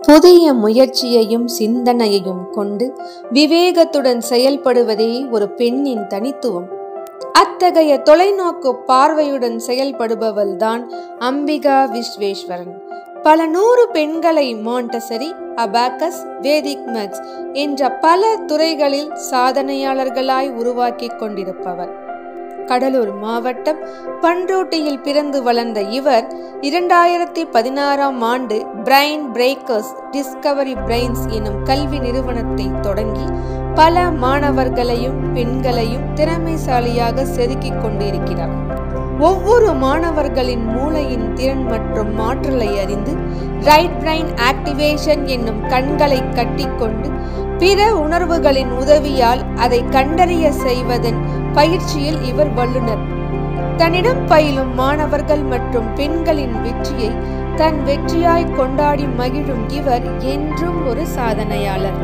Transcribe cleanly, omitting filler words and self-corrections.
புதிய முயற்சியையும் சிந்தனையையும் கொண்டு விவேகத்துடன் செயல்படுவதே ஒரு பெண்ணின் தனித்துவம். அத்தகைய தொலைநோக்கு பார்வையுடன் செயல்படுபவள்தான் அம்பிகா விஸ்வேஸ்வரன். பல 100 பெண்களை மாண்டசரி, அபாக்கஸ், வேதிக் மேத்ஸ் என்ற பல துறைகளில் சாதனையாளர்களாய் உருவாக்கி கொண்டிருப்பவர். கடலூர் மாவட்டம் பண்ருட்டியில் பிறந்து வளர்ந்த இவர் 2016ஆம் ஆண்டு பிரைன் பிரேக்கர்ஸ் டிஸ்கவரி பிரைன்ஸ் எனும் கல்வி நிறுவனத்தை தொடங்கி பல மாணவர்களையும் பெண்களையும் திறமைசாலியாக செதுக்கிக் கொண்டிருக்கிறார். ஒவ்வொரு மாணவர்களின் மூளையின் திறன் மற்றும் ஆற்றலை அறிந்து ரைட் பிரைன் ஆக்டிவேஷன் என்னும் கண்களை கட்டிக்கொண்டு பிற உணர்வுகளின் உதவியால் அதை கண்டறிய செய்வதன் பயிற்சியில் இவர் வல்லுனர். தன்னிடம் பயிலும் மாணவர்கள் மற்றும் பெண்களின் வெற்றியை தன் வெற்றியாய் கொண்டாடி மகிழும் இவர் என்றும் ஒரு சாதனையாளர்.